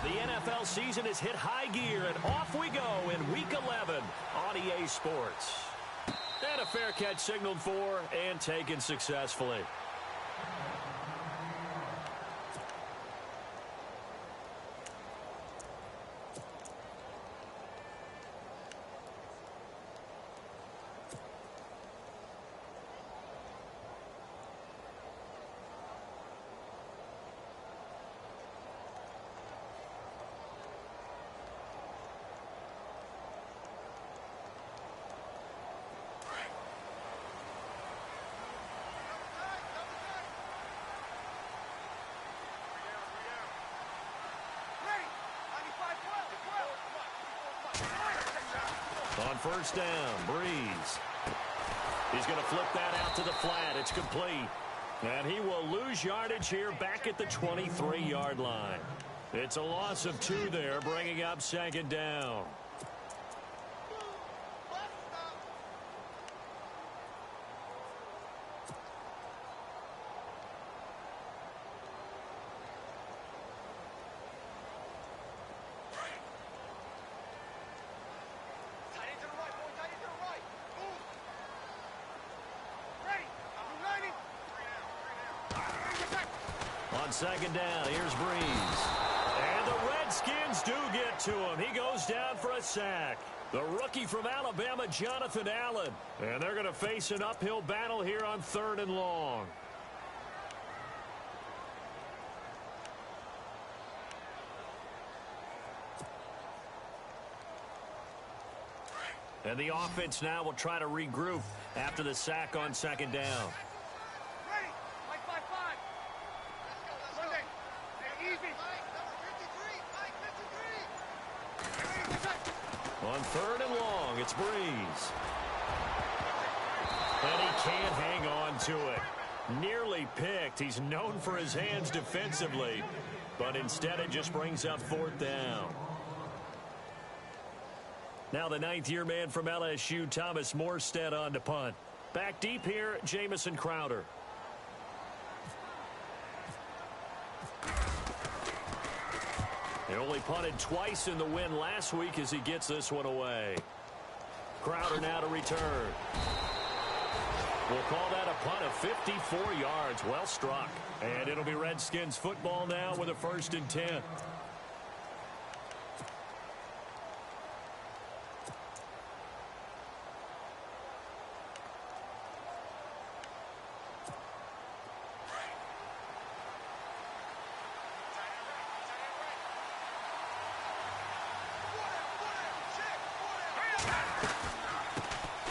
The NFL season has hit high gear, and off we go in Week 11 on EA Sports. And a fair catch signaled for and taken successfully. On first down, Breeze. He's going to flip that out to the flat. It's complete. And he will lose yardage here back at the 23-yard line. It's a loss of 2 there, bringing up second down. On second down, here's Breeze. And the Redskins do get to him. He goes down for a sack. The rookie from Alabama, Jonathan Allen. And they're going to face an uphill battle here on 3rd and long. And the offense now will try to regroup after the sack on second down. On 3rd and long, it's Breeze. And he can't hang on to it. Nearly picked. He's known for his hands defensively, but instead it just brings up 4th down. Now the 9th-year man from LSU, Thomas Morstead, on to punt. Back deep here, Jamison Crowder. He only punted twice in the win last week as he gets this one away. Crowder now to return. We'll call that a punt of 54 yards. Well struck. And it'll be Redskins football now with a 1st and 10.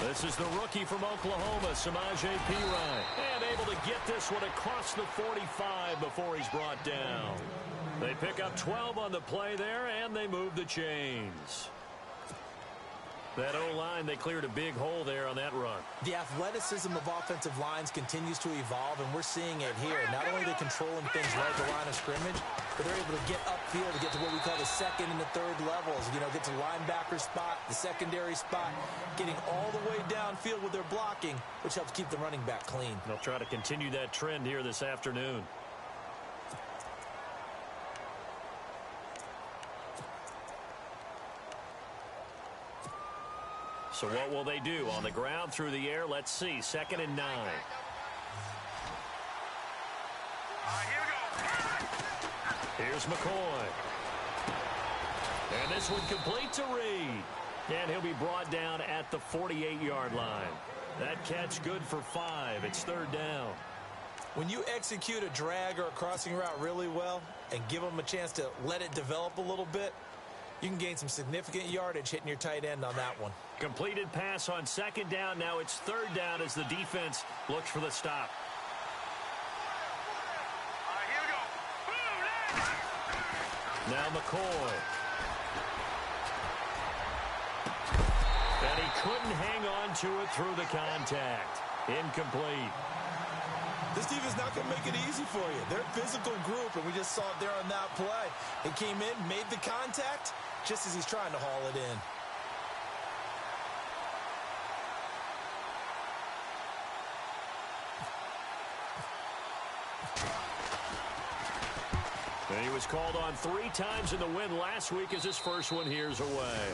This is the rookie from Oklahoma, Samaje Perine. And able to get this one across the 45 before he's brought down. They pick up 12 on the play there, and they move the chains. That O-line, they cleared a big hole there on that run. The athleticism of offensive lines continues to evolve, and we're seeing it here. Not only are they controlling things right at the line of scrimmage, but they're able to get upfield to get to what we call the 2nd and the 3rd levels. You know, get to the linebacker spot, the secondary spot, getting all the way downfield with their blocking, which helps keep the running back clean. They'll try to continue that trend here this afternoon. So what will they do? On the ground, through the air, let's see. 2nd and 9. Here's McCoy. And this one complete to Reed. And he'll be brought down at the 48-yard line. That catch good for 5. It's 3rd down. When you execute a drag or a crossing route really well and give them a chance to let it develop a little bit, you can gain some significant yardage hitting your tight end on that one. Completed pass on 2nd down. Now it's 3rd down as the defense looks for the stop. Now McCoy. And he couldn't hang on to it through the contact. Incomplete. This defense not going to make it easy for you. They're a physical group, and we just saw it there on that play. He came in, made the contact, just as he's trying to haul it in. And he was called on 3 times in the win last week as his first one here's away.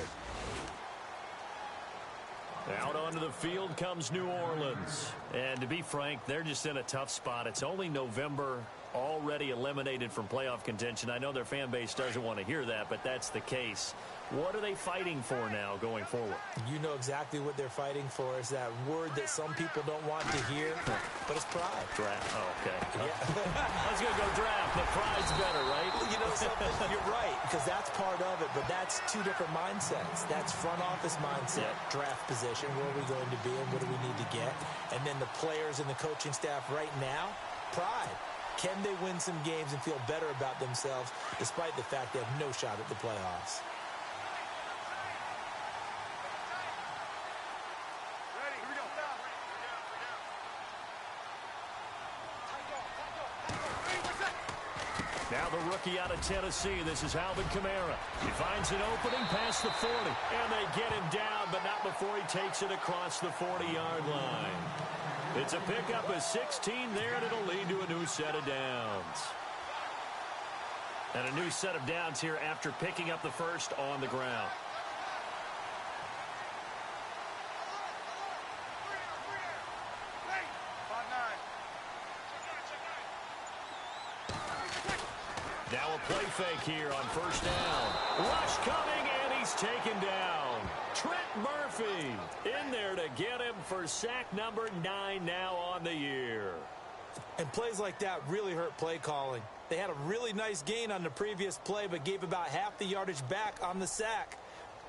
Out onto the field comes New Orleans. And to be frank, they're just in a tough spot. It's only November, already eliminated from playoff contention. I know their fan base doesn't want to hear that, but that's the case. What are they fighting for now going forward? You know exactly what they're fighting for. Is that word that some people don't want to hear, but it's pride. Draft. Oh, okay. Yeah. I was going to go draft, but pride's better, right? You know something? You're right, because that's part of it, but that's 2 different mindsets. That's front office mindset, draft position, where are we going to be and what do we need to get? And then the players and the coaching staff right now, pride. Can they win some games and feel better about themselves despite the fact they have no shot at the playoffs? Now the rookie out of Tennessee. This is Alvin Kamara. He finds an opening past the 40. And they get him down, but not before he takes it across the 40-yard line. It's a pickup of 16 there, and it'll lead to a new set of downs. And a new set of downs here after picking up the first on the ground. Now a play fake here on first down. Rush coming, and he's taken down. Trent Murphy in there to get him for sack number 9 now on the year. And plays like that really hurt play calling. They had a really nice gain on the previous play, but gave about half the yardage back on the sack.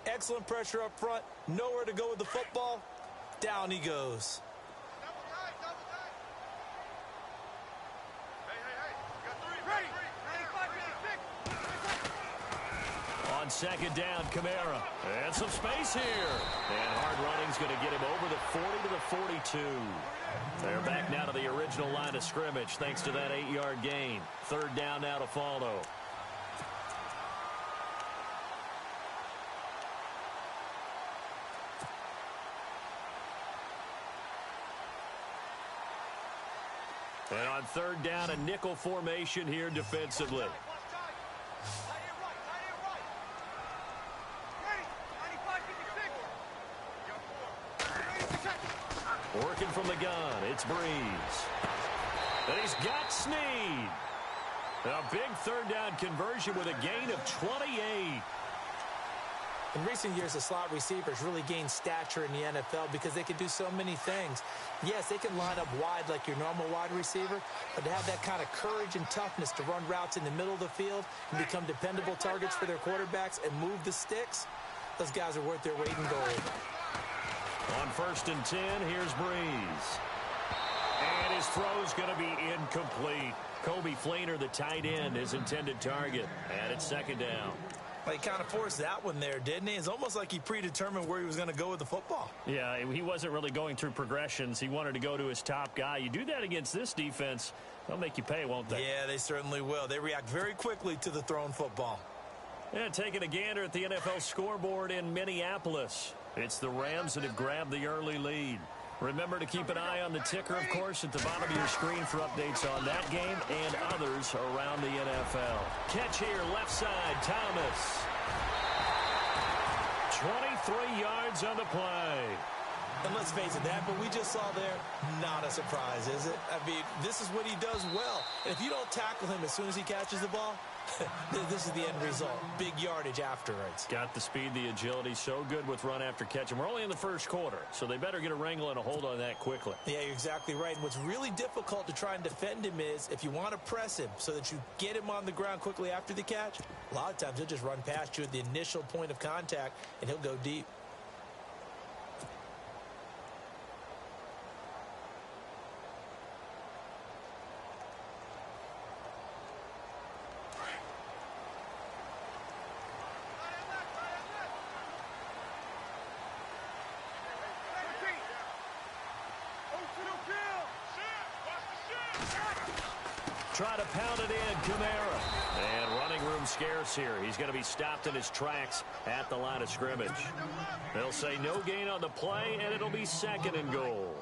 Excellent pressure up front. Nowhere to go with the football. Down he goes. On second down, Kamara. And some space here. And hard running's going to get him over the 40 to the 42. They're back now to the original line of scrimmage thanks to that 8-yard gain. Third down now to follow. And on third down, a nickel formation here defensively. Working from the gun, it's Breeze. And he's got Snead. A big third down conversion with a gain of 28. In recent years, the slot receivers really gained stature in the NFL because they can do so many things. Yes, they can line up wide like your normal wide receiver, but to have that kind of courage and toughness to run routes in the middle of the field and become dependable targets for their quarterbacks and move the sticks, those guys are worth their weight in gold. On first and 10, here's Breeze. And his throw's going to be incomplete. Kobe Fleener, the tight end, his intended target. And it's second down. Well, he kind of forced that one there, didn't he? It's almost like he predetermined where he was going to go with the football. Yeah, he wasn't really going through progressions. He wanted to go to his top guy. You do that against this defense, they'll make you pay, won't they? Yeah, they certainly will. They react very quickly to the thrown football. And taking a gander at the NFL scoreboard in Minneapolis. It's the Rams that have grabbed the early lead. Remember to keep an eye on the ticker, of course, at the bottom of your screen for updates on that game and others around the NFL. Catch here, left side, Thomas. 23 yards on the play. And let's face it, that what we just saw there, not a surprise, is it? I mean, this is what he does well. And if you don't tackle him as soon as he catches the ball, this is the end result. Big yardage afterwards. Got the speed, the agility, so good with run after catch. And we're only in the first quarter, so they better get a wrangle and a hold on that quickly. Yeah, you're exactly right. And what's really difficult to try and defend him is if you want to press him so that you get him on the ground quickly after the catch, a lot of times he'll just run past you at the initial point of contact, and he'll go deep. Try to pound it in, Kamara. And running room scarce here. He's going to be stopped in his tracks at the line of scrimmage. They'll say no gain on the play, and it'll be second and goal.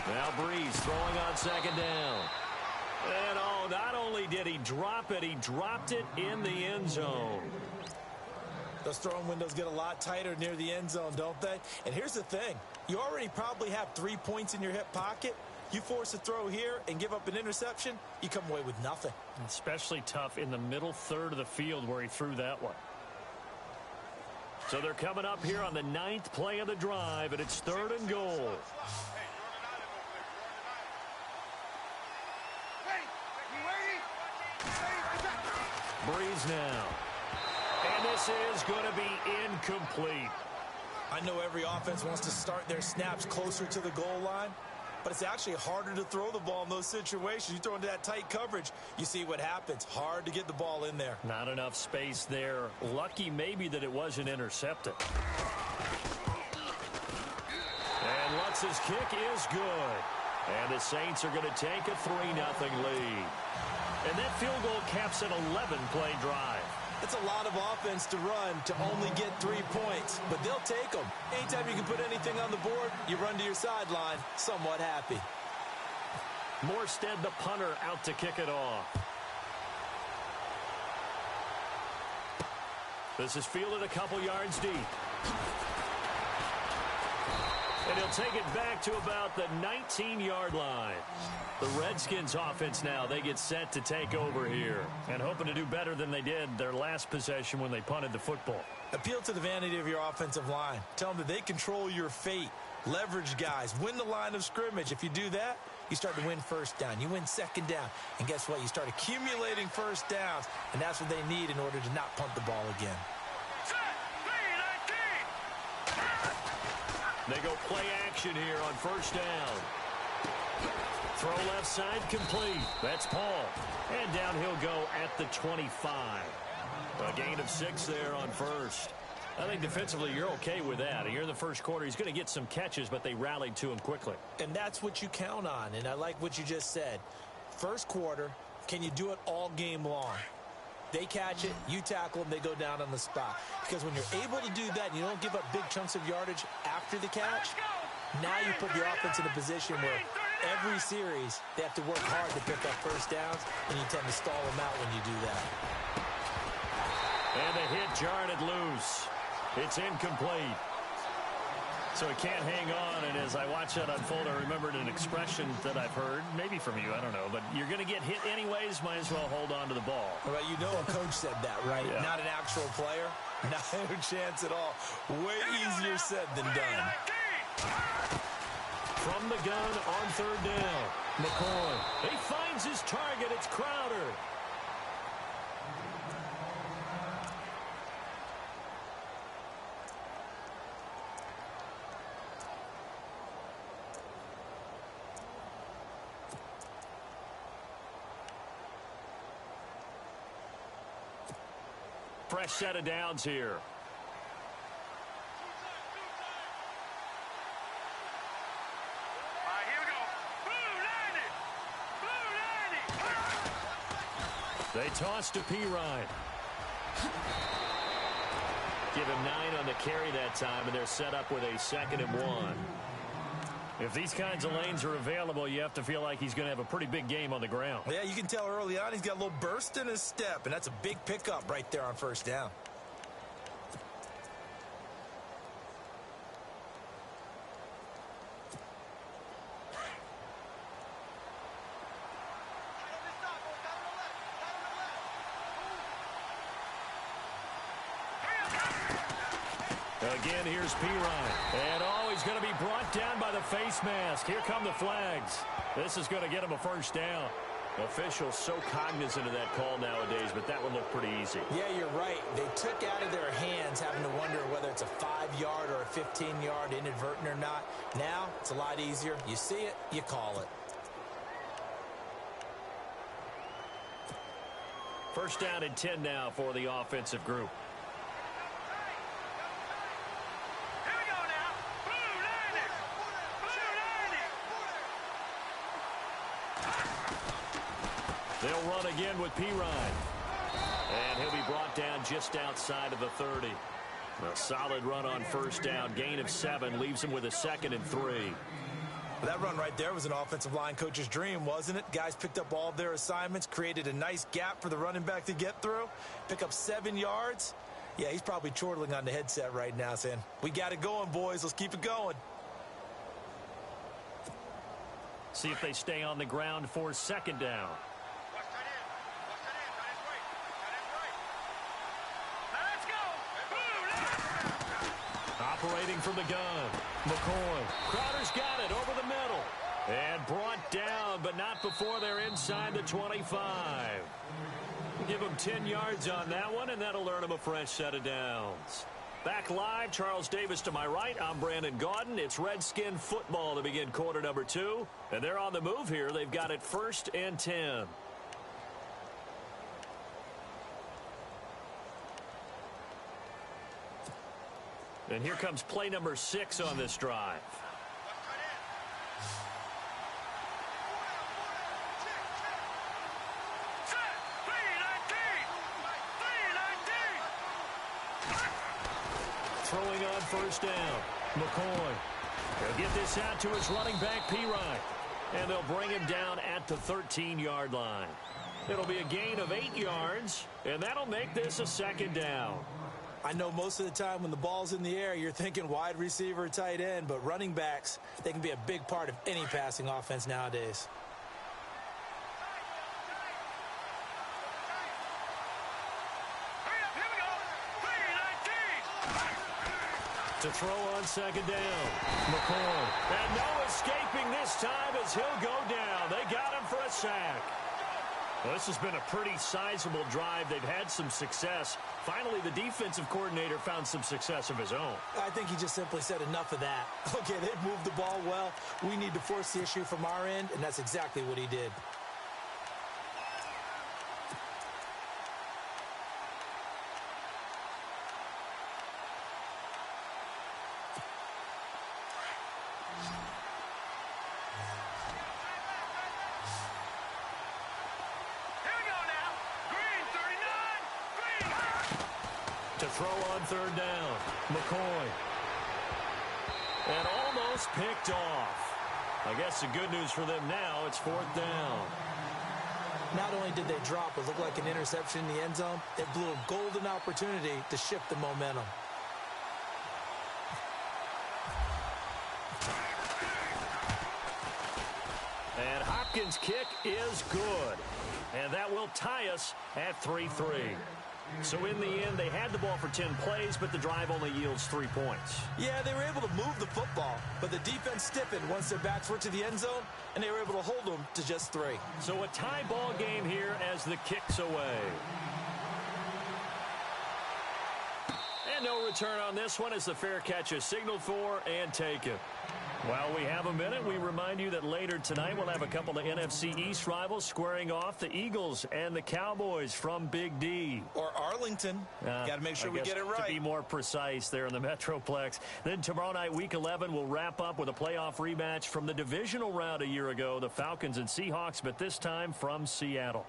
Now Breeze throwing on second down. And oh, not only did he drop it, he dropped it in the end zone. Those throwing windows get a lot tighter near the end zone, don't they? And here's the thing. You already probably have 3 points in your hip pocket. You force a throw here and give up an interception, you come away with nothing. Especially tough in the middle third of the field where he threw that one. So they're coming up here on the 9th play of the drive, and it's 3rd and goal. Breeze now. And this is going to be incomplete. I know every offense wants to start their snaps closer to the goal line, but it's actually harder to throw the ball in those situations. You throw into that tight coverage, you see what happens. Hard to get the ball in there. Not enough space there. Lucky maybe that it wasn't intercepted. And Lutz's kick is good. And the Saints are going to take a 3-0 lead. And that field goal caps an 11-play drive. It's a lot of offense to run to only get 3 points, but they'll take them. Anytime you can put anything on the board, you run to your sideline somewhat happy. Morstead, the punter, out to kick it off. This is fielded a couple yards deep. And he'll take it back to about the 19-yard line. The Redskins offense now, they get set to take over here. And hoping to do better than they did their last possession when they punted the football. Appeal to the vanity of your offensive line. Tell them that they control your fate. Leverage guys. Win the line of scrimmage. If you do that, you start to win first down. You win second down. And guess what? You start accumulating first downs. And that's what they need in order to not punt the ball again. They go play action here on first down. Throw left side complete. That's Paul. And down he'll go at the 25. A gain of 6 there on first. I think defensively you're okay with that. Here in the first quarter, he's going to get some catches, but they rallied to him quickly. And that's what you count on. And I like what you just said. First quarter, can you do it all game long? They catch it, you tackle them, they go down on the spot. Because when you're able to do that and you don't give up big chunks of yardage after the catch, now you put the offense in a position where every series they have to work hard to pick up first downs, and you tend to stall them out when you do that. And the hit jarred it loose. It's incomplete. So he can't hang on, and as I watch that unfold, I remembered an expression that I've heard, maybe from you, I don't know, but you're going to get hit anyways, might as well hold on to the ball. Well, you know a coach said that, right? Yeah. Not an actual player. No chance at all. Way easier said than done. From the gun on third down, McCoy. He finds his target. It's Crowder. Fresh set of downs here. They toss to Pirine. Give him 9 on the carry that time, and they're set up with a 2nd and 1. If these kinds of lanes are available, you have to feel like he's going to have a pretty big game on the ground. Yeah, you can tell early on he's got a little burst in his step, and that's a big pickup right there on first down. Again, here's Pirine. And oh, he's going to be brought down by the face mask. Here come the flags. This is going to get him a first down. Officials so cognizant of that call nowadays, but that one looked pretty easy. Yeah, you're right. They took out of their hands having to wonder whether it's a 5-yard or a 15-yard inadvertent or not. Now, it's a lot easier. You see it, you call it. First down and 10 now for the offensive group. They'll run again with Pirine. And he'll be brought down just outside of the 30. A solid run on first down. Gain of 7 leaves him with a 2nd and 3. That run right there was an offensive line coach's dream, wasn't it? Guys picked up all of their assignments, created a nice gap for the running back to get through, pick up 7 yards. Yeah, he's probably chortling on the headset right now saying, we got it going, boys. Let's keep it going. See if they stay on the ground for second down. Operating from the gun, McCoy. Crowder's got it over the middle. And brought down, but not before they're inside the 25. Give them 10 yards on that one, and that'll earn them a fresh set of downs. Back live, Charles Davis to my right. I'm Brandon Gaudin. It's Redskin football to begin quarter number 2. And they're on the move here. They've got it 1st and 10. And here comes play number 6 on this drive. Throwing on first down. McCoy. He'll get this out to his running back, P-Ryan. And they'll bring him down at the 13-yard line. It'll be a gain of 8 yards, and that'll make this a second down. I know most of the time when the ball's in the air, you're thinking wide receiver, tight end, but running backs, they can be a big part of any passing offense nowadays. To throw on second down, McCoy. And no escaping this time as he'll go down. They got him for a sack. Well, this has been a pretty sizable drive. They've had some success. Finally, the defensive coordinator found some success of his own. I think he just simply said enough of that. Okay, they've moved the ball well. We need to force the issue from our end, and that's exactly what he did. To throw on third down, McCoy. And almost picked off. I guess the good news for them now, it's 4th down. Not only did they drop what looked like an interception in the end zone, it blew a golden opportunity to shift the momentum. And Hopkins' kick is good. And that will tie us at 3-3. So in the end, they had the ball for 10 plays, but the drive only yields 3 points. Yeah, they were able to move the football, but the defense stiffened once their backs were to the end zone, and they were able to hold them to just 3. So a tie ball game here as the kick's away. And no return on this one as the fair catch is signaled for and taken. While we have a minute, we remind you that later tonight we'll have a couple of NFC East rivals squaring off, the Eagles and the Cowboys from Big D. Or Arlington. Got to make sure we get it right. To be more precise there in the Metroplex. Then tomorrow night, Week 11, we'll wrap up with a playoff rematch from the divisional round a year ago, the Falcons and Seahawks, but this time from Seattle.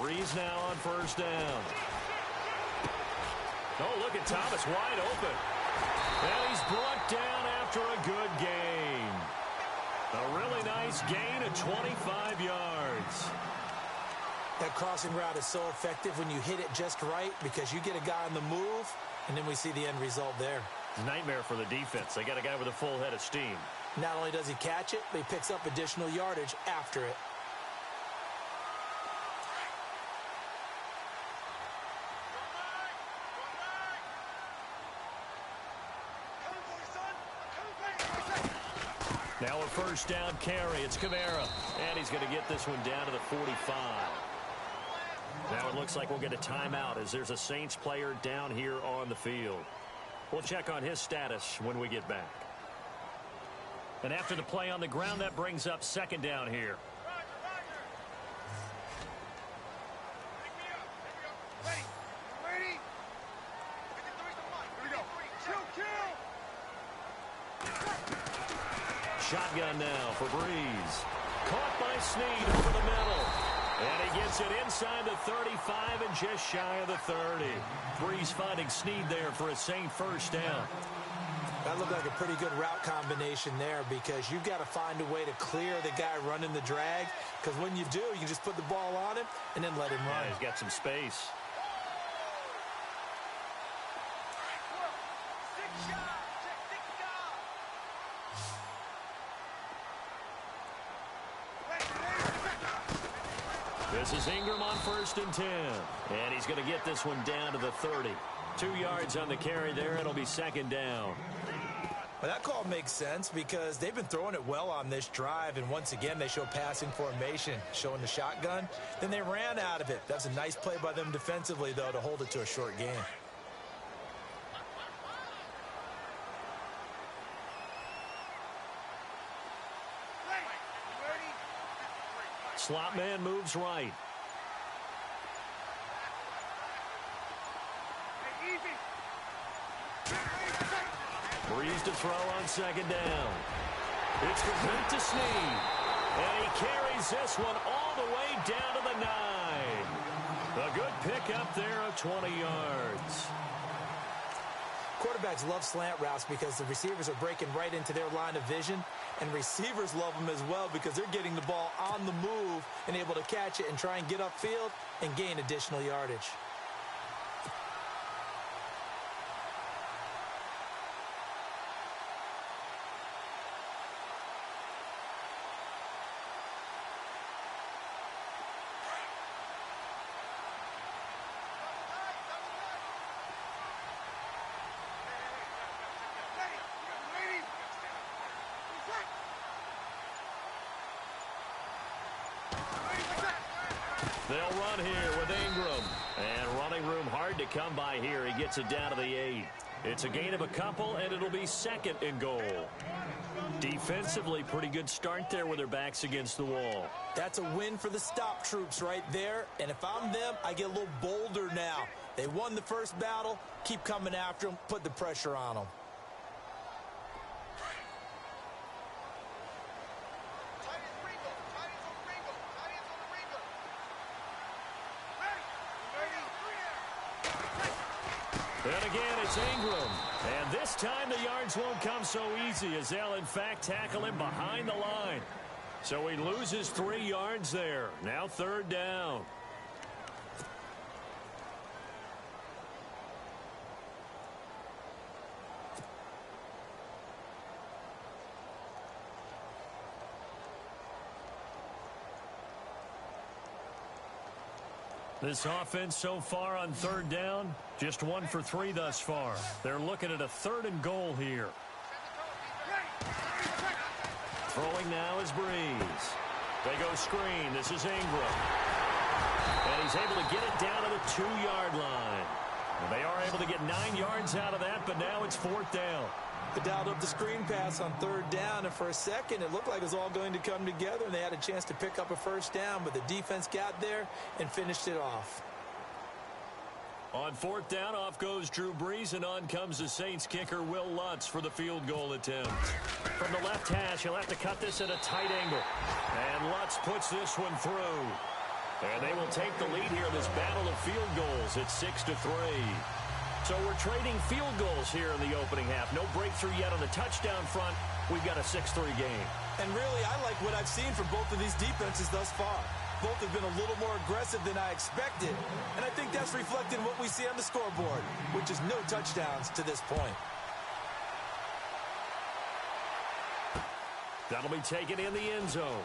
Breeze now on first down. Oh, look at Thomas wide open. And he's brought down after a good gain. A really nice gain of 25 yards. That crossing route is so effective when you hit it just right because you get a guy on the move, and then we see the end result there. It's a nightmare for the defense. They got a guy with a full head of steam. Not only does he catch it, but he picks up additional yardage after it. Now a first down carry. It's Kamara. And he's going to get this one down to the 45. Now it looks like we'll get a timeout as there's a Saints player down here on the field. We'll check on his status when we get back. And after the play on the ground, that brings up second down here. shotgun now for Breeze. Caught by Snead over the middle. And he gets it inside the 35 and just shy of the 30. Breeze finding Snead there for a Saint first down. That looked like a pretty good route combination there because you've got to find a way to clear the guy running the drag, because when you do, you can just put the ball on him and then let him run. Yeah, he's got some space. This is Ingram on 1st and 10. And he's going to get this one down to the 30. 2 yards on the carry there. It'll be 2nd down. Well, that call makes sense because they've been throwing it well on this drive, and once again they show passing formation, showing the shotgun. Then they ran out of it. That's a nice play by them defensively, though, to hold it to a short gain. Slot man moves right. Breeze to throw on 2nd down. It's complete to Snead. And he carries this one all the way down to the 9. A good pickup there of 20 yards. Quarterbacks love slant routes because the receivers are breaking right into their line of vision, and receivers love them as well because they're getting the ball on the move and able to catch it and try and get upfield and gain additional yardage. They'll run here with Ingram. And running room hard to come by here. He gets it down to the 8. It's a gain of a couple, and it'll be 2nd and goal. Defensively, pretty good start there with their backs against the wall. That's a win for the stop troops right there. And if I'm them, I get a little bolder now. They won the first battle. Keep coming after them. Put the pressure on them. And again, it's Ingram. And this time the yards won't come so easy as they'll, in fact, tackle him behind the line. So he loses 3 yards there. Now 3rd down. This offense so far on 3rd down, just 1 for 3 thus far. They're looking at a 3rd and goal here. Throwing now is Breeze. They go screen. This is Ingram. And he's able to get it down to the 2-yard line. And they are able to get 9 yards out of that, but now it's 4th down. They dialed up the screen pass on 3rd down, and for a second it looked like it was all going to come together, and they had a chance to pick up a 1st down, but the defense got there and finished it off. On 4th down, off goes Drew Brees, and on comes the Saints kicker Will Lutz for the field goal attempt. From the left hash, he'll have to cut this at a tight angle. And Lutz puts this one through. And they will take the lead here in this battle of field goals at 6-3. So we're trading field goals here in the opening half. No breakthrough yet on the touchdown front. We've got a 6-3 game. And really, I like what I've seen from both of these defenses thus far. Both have been a little more aggressive than I expected. And I think that's reflected in what we see on the scoreboard, which is no touchdowns to this point. That'll be taken in the end zone.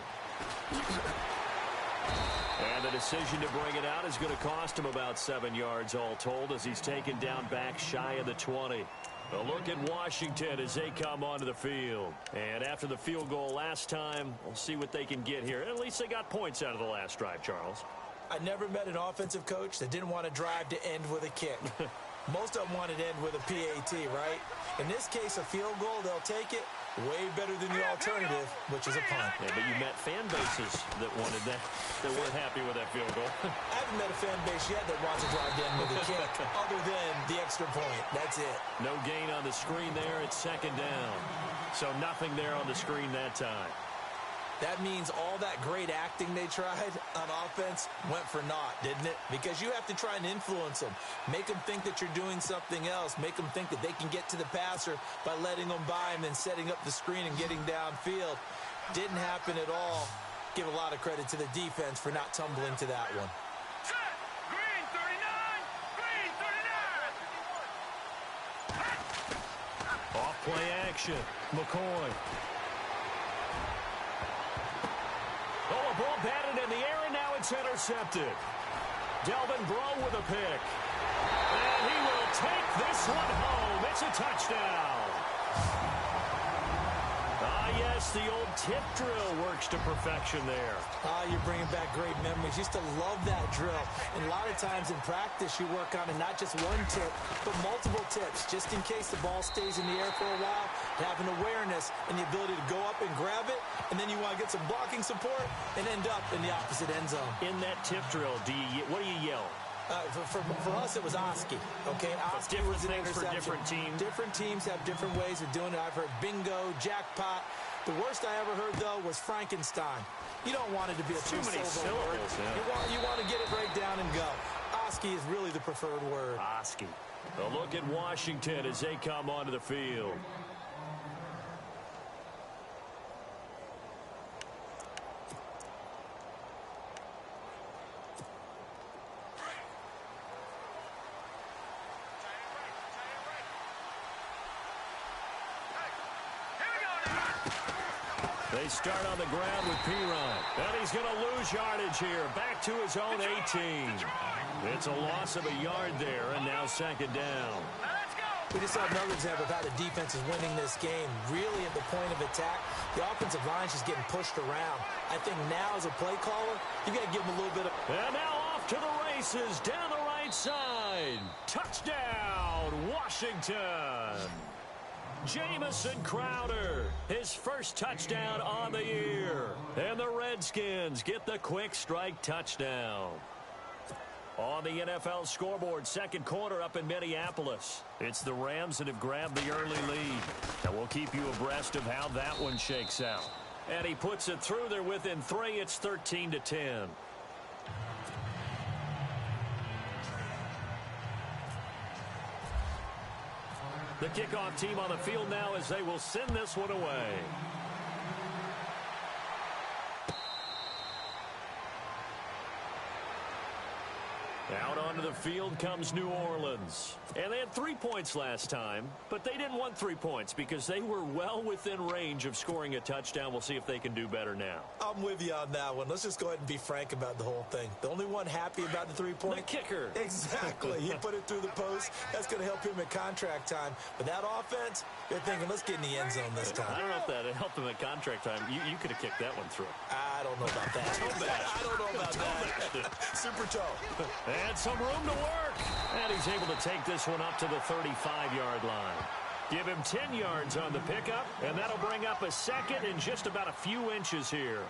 And the decision to bring it out is going to cost him about 7 yards all told as he's taken down back shy of the 20. A look at Washington as they come onto the field. And after the field goal last time, we'll see what they can get here. At least they got points out of the last drive, Charles. I never met an offensive coach that didn't want to drive to end with a kick. Most of them wanted to end with a PAT, right? In this case, a field goal, they'll take it. Way better than the alternative, which is a punt. Yeah, but you met fan bases that wanted that, that weren't happy with that field goal. I haven't met a fan base yet that wants to drive in with a kick other than the extra point. That's it. No gain on the screen there. It's second down. So nothing there on the screen that time. That means all that great acting they tried on offense went for naught, didn't it? Because you have to try and influence them. Make them think that you're doing something else. Make them think that they can get to the passer by letting them by and then setting up the screen and getting downfield. Didn't happen at all. Give a lot of credit to the defense for not tumbling to that one. Green 39. Off play action. McCoy. Oh, a ball batted in the air, and now it's intercepted. Delvin Breaux with a pick. And he will take this one home. It's a touchdown. Yes, the old tip drill works to perfection there. You're bringing back great memories. Used to love that drill. And a lot of times in practice, you work on it, not just one tip, but multiple tips, just in case the ball stays in the air for a while, having awareness and the ability to go up and grab it, and then you want to get some blocking support and end up in the opposite end zone. In that tip drill, what do you yell? For us, it was Oski. Okay, Oski was an interception. For different teams. Different teams have different ways of doing it. I've heard bingo, jackpot. The worst I ever heard, though, was Frankenstein. You don't want it to be a too many syllables. Yeah. You want to get it right down and go. Oski is really the preferred word. Oski. A look at Washington as they come onto the field. They start on the ground with Pirine. And he's going to lose yardage here. Back to his own 18. It's a loss of a yard there, and now second down. We just saw another example of how the defense is winning this game. Really at the point of attack, the offensive line is just getting pushed around. I think now as a play caller, you got to give them a little bit of... And now off to the races down the right side. Touchdown, Washington. Jamison Crowder, his first touchdown on the year. And the Redskins get the quick strike touchdown. On the NFL scoreboard, second quarter up in Minneapolis. It's the Rams that have grabbed the early lead. And we'll keep you abreast of how that one shakes out. And he puts it through. They're within 3. It's 13-10. The kickoff team on the field now as they will send this one away. Out onto the field comes New Orleans. And they had 3 points last time, but they didn't want 3 points because they were well within range of scoring a touchdown. We'll see if they can do better now. I'm with you on that one. Let's just go ahead and be frank about the whole thing. The only one happy about the 3-point... The kicker. Exactly. He put it through the post. That's going to help him at contract time. But that offense, they're thinking, let's get in the end zone this time. I don't know if that helped him at contract time. You could have kicked that one through. I don't know about that. I don't know about that. Super toe. And some room to work. And he's able to take this one up to the 35-yard line. Give him 10 yards on the pickup, and that'll bring up a second in just about a few inches here.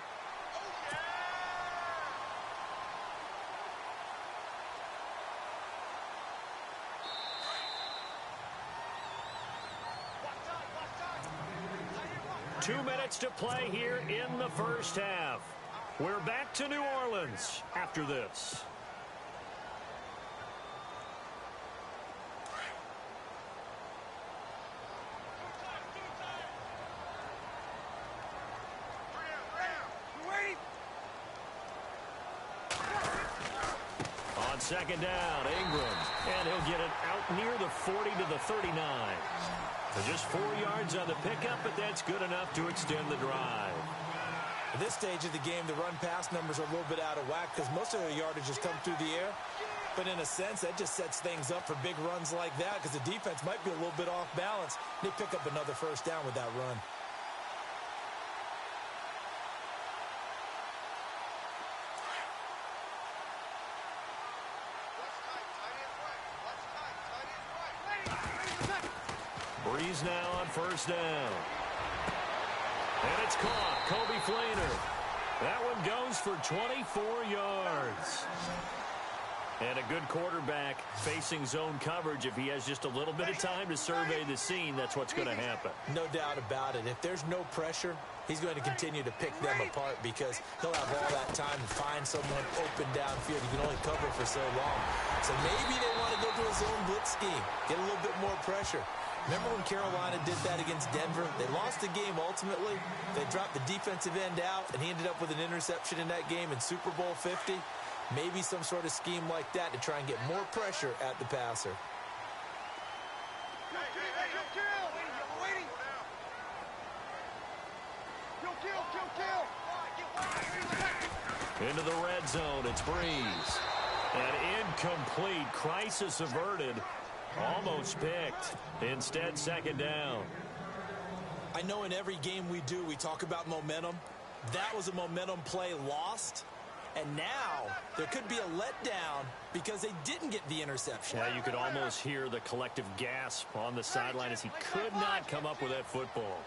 Two minutes to play here in the first half. We're back to New Orleans after this. On second down, Ingram, and he'll get it out near the 40 to the 39. So just 4 yards on the pickup, but that's good enough to extend the drive. At this stage of the game, the run-pass numbers are a little bit out of whack because most of their yardage has come through the air. But in a sense, that just sets things up for big runs like that because the defense might be a little bit off balance. They pick up another first down with that run. Breeze now on first down. And it's caught. Kobe Flainer. That one goes for 24 yards. And a good quarterback facing zone coverage. If he has just a little bit of time to survey the scene, that's what's going to happen. No doubt about it. If there's no pressure, he's going to continue to pick them apart because he'll have all that time to find someone open downfield. He can only cover for so long. So maybe they want to go to a zone blitz scheme, get a little bit more pressure. Remember when Carolina did that against Denver? They lost the game ultimately. They dropped the defensive end out, and he ended up with an interception in that game in Super Bowl 50. Maybe some sort of scheme like that to try and get more pressure at the passer. Into the red zone, it's Breeze. An incomplete, crisis averted, almost picked. Instead, second down. I know in every game we do, we talk about momentum. That was a momentum play lost. And now there could be a letdown because they didn't get the interception. Yeah, you could almost hear the collective gasp on the sideline as he could not come up with that football.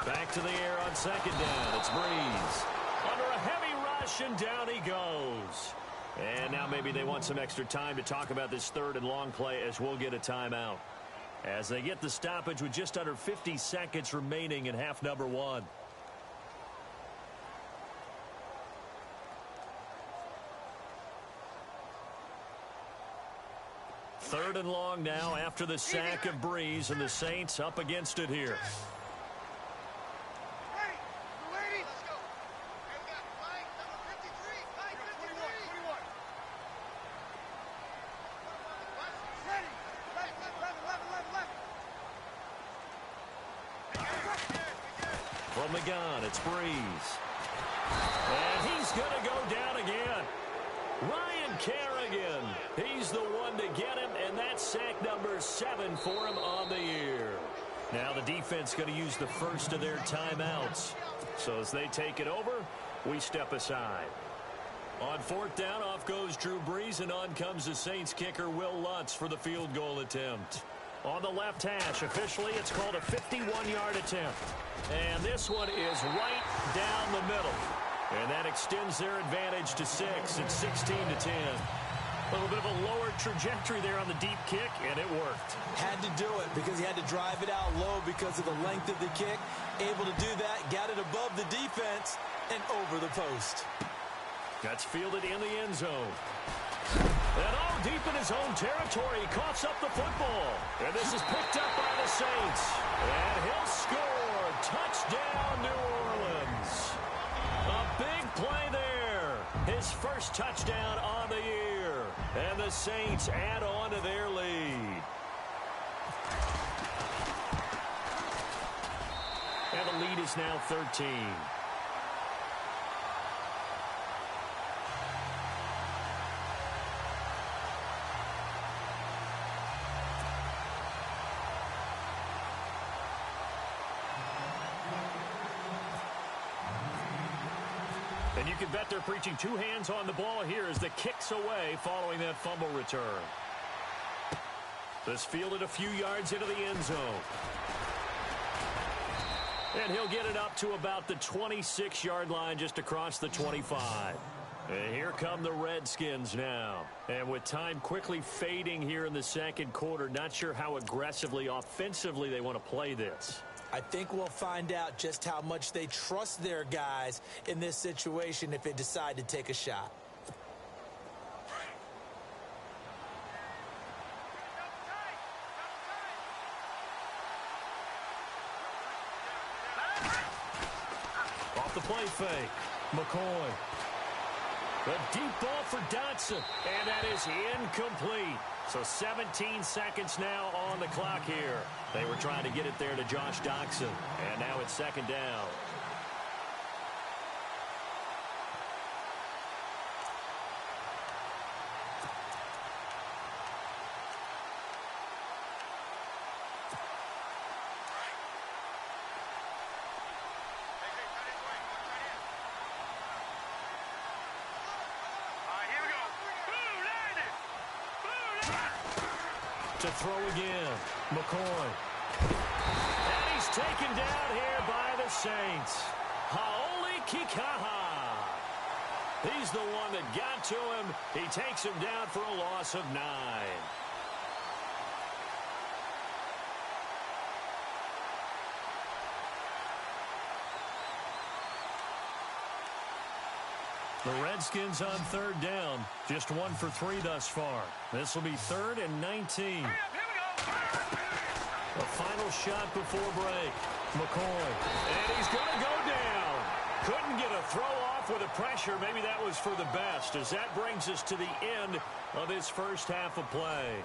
Back to the air on second down. It's Breeze. Under a heavy rush, and down he goes. And now maybe they want some extra time to talk about this third and long play as we'll get a timeout. As they get the stoppage with just under 50 seconds remaining in half number one. Third and long now after the sack of Breeze, and the Saints up against it here. From the gun, it's Breeze. And he's going to go down again. Ryan Kerrigan, he's the one to get him, and that's sack number 7 for him on the year. Now the defense going to use the first of their timeouts. So as they take it over, we step aside. On fourth down, off goes Drew Brees, and on comes the Saints kicker Will Lutz for the field goal attempt. On the left hash, officially it's called a 51-yard attempt. And this one is right down the middle. And that extends their advantage to 6. It's 16-10. A little bit of a lower trajectory there on the deep kick, and it worked. Had to do it because he had to drive it out low because of the length of the kick. Able to do that, got it above the defense and over the post. That's fielded in the end zone. And all deep in his own territory, he coughs up the football. And this is picked up by the Saints. And he'll score. Touchdown, New Orleans. A big play there. His first touchdown on the year. And the Saints add on to their lead. And the lead is now 13. And you can bet they're preaching two hands on the ball here as the kick's away following that fumble return. This fielded a few yards into the end zone. And he'll get it up to about the 26-yard line just across the 25. And here come the Redskins now. And with time quickly fading here in the second quarter, not sure how aggressively, offensively they want to play this. I think we'll find out just how much they trust their guys in this situation if they decide to take a shot. Off the play fake, McCoy. A deep ball for Dotson, and that is incomplete. So 17 seconds now on the clock here. They were trying to get it there to Josh Doctson, and now it's second down. To throw again, McCoy. And he's taken down here by the Saints. Haoli Kikaha. He's the one that got to him. He takes him down for a loss of 9. The Redskins on 3rd down. Just 1 for 3 thus far. This will be 3rd and 19. The final shot before break. McCoy. And he's going to go down. Couldn't get a throw off with the pressure. Maybe that was for the best, as that brings us to the end of his first half of play.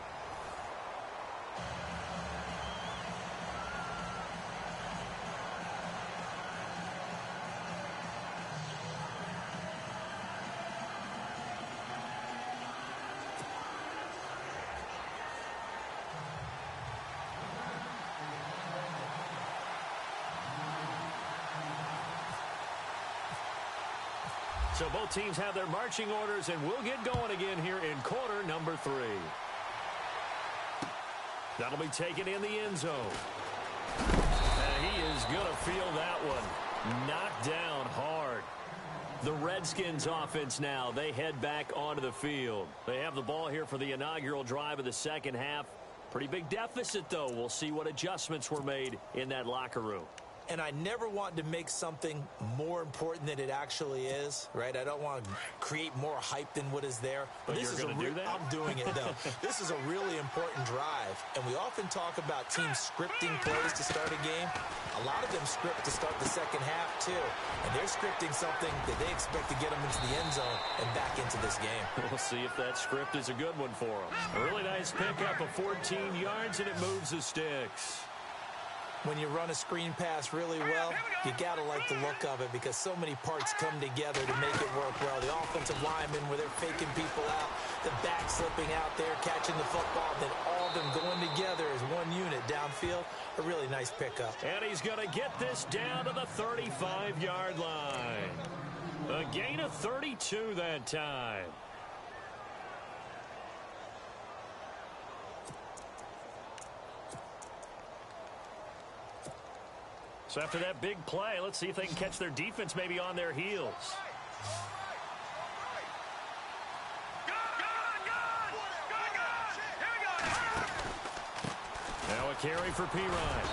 So both teams have their marching orders, and we'll get going again here in quarter number 3. That'll be taken in the end zone. And he is going to feel that one. Knocked down hard. The Redskins offense now, they head back onto the field. They have the ball here for the inaugural drive of the second half. Pretty big deficit, though. We'll see what adjustments were made in that locker room. And I never want to make something more important than it actually is, right? I don't want to create more hype than what is there. But this you're is going to do that? I'm doing it, though. This is a really important drive. And we often talk about teams scripting plays to start a game. A lot of them script to start the second half, too. And they're scripting something that they expect to get them into the end zone and back into this game. We'll see if that script is a good one for them. A really nice pickup of 14 yards, and it moves the sticks. When you run a screen pass really well, you got to like the look of it because so many parts come together to make it work well. The offensive linemen where they're faking people out, the back slipping out there, catching the football, then all of them going together as one unit downfield. A really nice pickup. And he's going to get this down to the 35-yard line. A gain of 32 that time. So after that big play, let's see if they can catch their defense maybe on their heels. Now a carry for Pirine.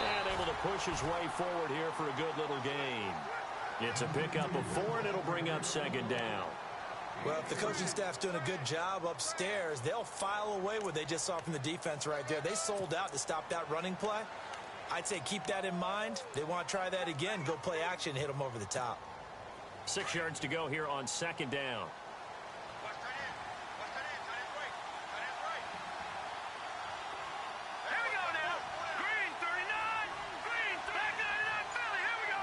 And able to push his way forward here for a good little gain. It's a pickup of 4, and it'll bring up 2nd down. Well, if the coaching staff's doing a good job upstairs, they'll file away what they just saw from the defense right there. They sold out to stop that running play. I'd say keep that in mind. They want to try that again. Go play action, hit them over the top. 6 yards to go here on 2nd down. Here we go now. Green, 39. Green, back 99 Philly. Here we go.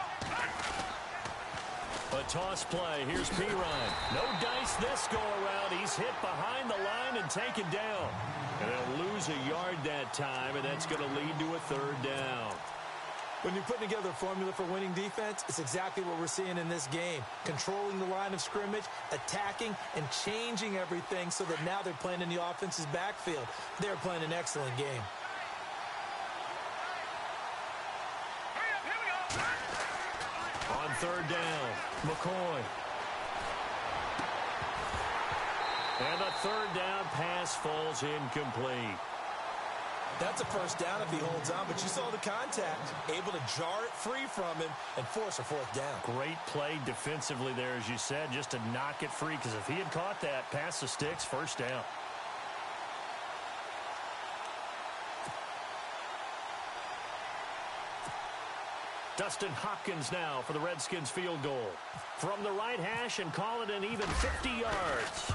A toss play. Here's Pirine. No dice this go around. He's hit behind the line and taken down. And they'll lose a yard that time, and that's going to lead to a 3rd down. When you're putting together a formula for winning defense, it's exactly what we're seeing in this game. Controlling the line of scrimmage, attacking, and changing everything so that now they're playing in the offense's backfield. They're playing an excellent game. On 3rd down, McCoy. And the 3rd down pass falls incomplete. That's a first down if he holds on, but you saw the contact. Able to jar it free from him and force a 4th down. Great play defensively there, as you said, just to knock it free, because if he had caught that, past the sticks, 1st down. Dustin Hopkins now for the Redskins field goal. From the right hash and call it an even 50 yards.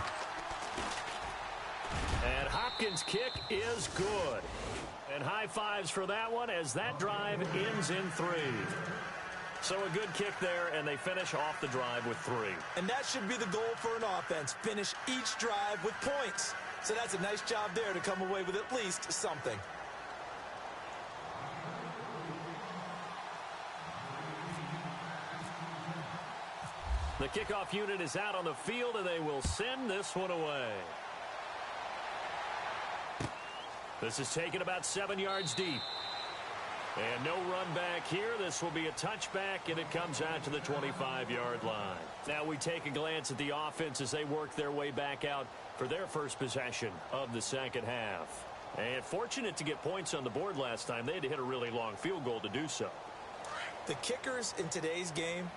And Hopkins' kick is good. And high fives for that one as that drive ends in 3. So a good kick there, and they finish off the drive with 3. And that should be the goal for an offense. Finish each drive with points. So that's a nice job there to come away with at least something. The kickoff unit is out on the field, and they will send this one away. This is taken about 7 yards deep. And no run back here. This will be a touchback, and it comes out to the 25-yard line. Now we take a glance at the offense as they work their way back out for their first possession of the second half. And fortunate to get points on the board last time. They had to hit a really long field goal to do so. The kickers in today's game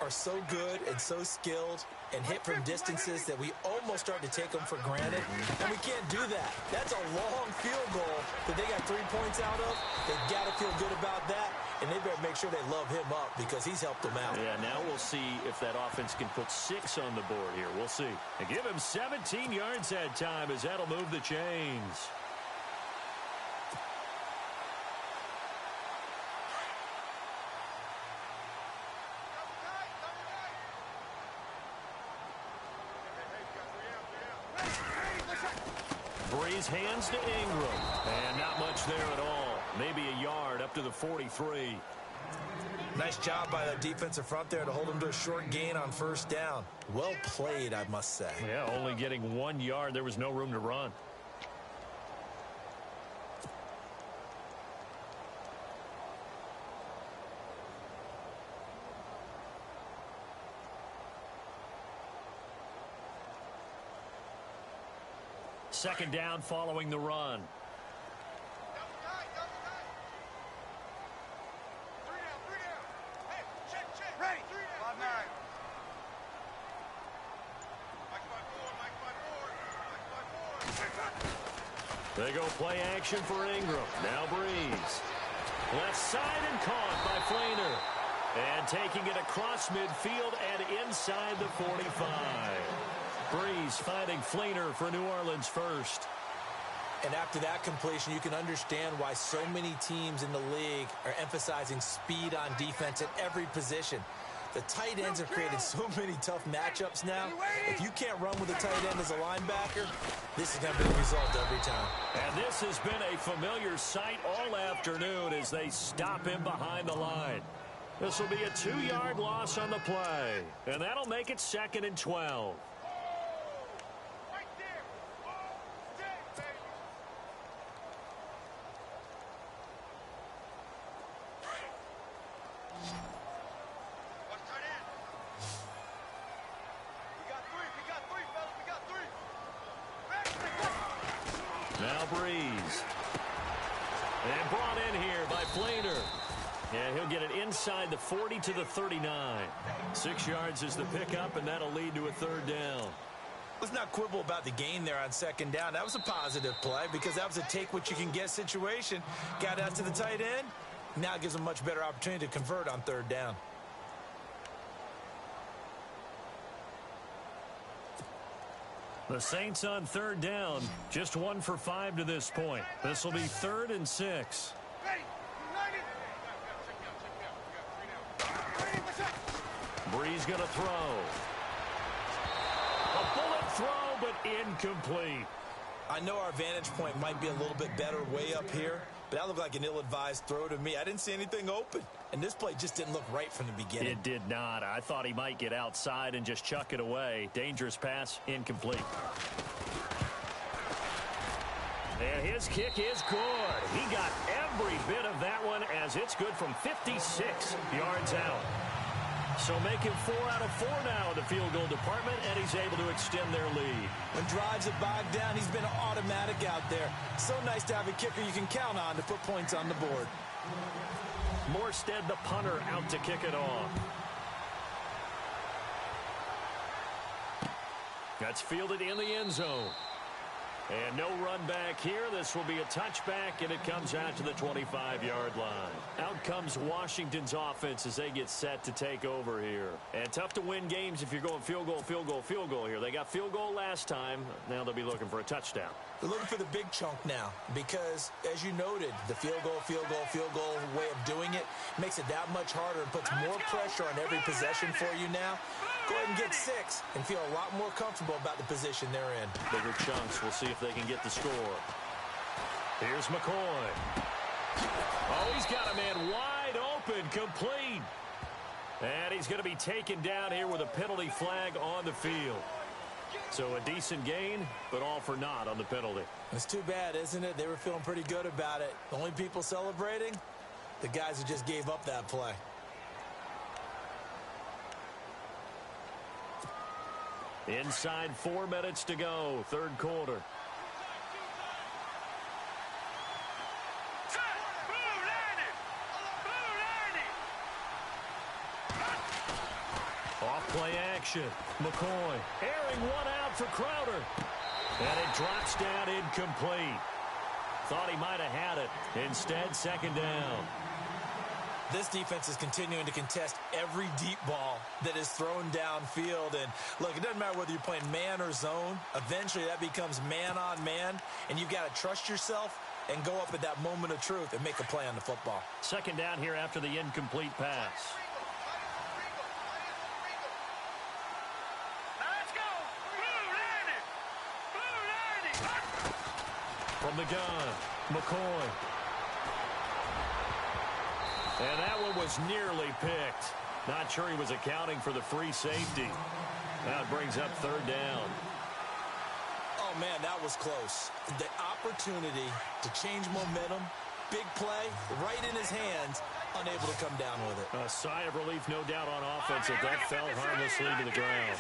are so good and so skilled and hit from distances that we almost start to take them for granted, and we can't do that. That's a long field goal that they got 3 points out of. They've got to feel good about that, and they better make sure they love him up because he's helped them out. Yeah, now we'll see if that offense can put 6 on the board here. We'll see. And give him 17 yards that time as that'll move the chains. Breeze hands to Ingram. And not much there at all. Maybe a yard up to the 43. Nice job by the defensive front there to hold him to a short gain on first down. Well played, I must say. Yeah, only getting 1 yard. There was no room to run. Second down following the run. They go play action for Ingram. Now Breeze. Left side and caught by Flainer. And taking it across midfield and inside the 45. Breeze finding Flainer for New Orleans first. And after that completion, you can understand why so many teams in the league are emphasizing speed on defense at every position. The tight ends have created so many tough matchups now. If you can't run with a tight end as a linebacker, this is going to be the result every time. And this has been a familiar sight all afternoon as they stop him behind the line. This will be a 2-yard loss on the play. And that'll make it 2nd and 12. Now Breeze. And brought in here by Flainer. Yeah, he'll get it inside the 40 to the 39. 6 yards is the pickup, and that'll lead to a 3rd down. Let's not quibble about the gain there on 2nd down. That was a positive play because that was a take-what-you-can-get situation. Got out to the tight end. Now it gives them a much better opportunity to convert on 3rd down. The Saints on 3rd down, just 1 for 5 to this point. This will be 3rd and 6. Breeze going to throw. A bullet throw, but incomplete. I know our vantage point might be a little bit better way up here, but that looked like an ill-advised throw to me. I didn't see anything open, and this play just didn't look right from the beginning. It did not. I thought he might get outside and just chuck it away. Dangerous pass, incomplete. And his kick is good. He got every bit of that one as it's good from 56 yards out. So make him 4 out of 4 now in the field goal department, and he's able to extend their lead. When drives are bogged down, he's been automatic out there. So nice to have a kicker you can count on to put points on the board. Morstead, the punter, out to kick it off. That's fielded in the end zone. And no run back here. This will be a touchback, and it comes out to the 25-yard line. Out comes Washington's offense as they get set to take over here. And tough to win games if you're going field goal, field goal, field goal here. They got field goal last time. Now they'll be looking for a touchdown. They're looking for the big chunk now because, as you noted, the field goal way of doing it makes it that much harder and puts more pressure on every possession for you now. Go ahead and get 6 and feel a lot more comfortable about the position they're in. Bigger chunks. We'll see if they can get the score. Here's McCoy. Oh, he's got a man wide open, complete. And he's going to be taken down here with a penalty flag on the field. So a decent gain, but all for naught on the penalty. It's too bad, isn't it? They were feeling pretty good about it. The only people celebrating, the guys who just gave up that play. Inside 4 minutes to go, third quarter. Off-play action. McCoy airing one out for Crowder. And it drops down incomplete. Thought he might have had it. Instead, second down. This defense is continuing to contest every deep ball that is thrown downfield. And, look, it doesn't matter whether you're playing man or zone. Eventually, that becomes man on man. And you've got to trust yourself and go up at that moment of truth and make a play on the football. Second down here after the incomplete pass. From the gun, McCoy. And that one was nearly picked. Not sure he was accounting for the free safety. Now it brings up third down. Oh, man, that was close. The opportunity to change momentum, big play, right in his hands, unable to come down with it. A sigh of relief, no doubt, on offense that fell harmlessly to the ground.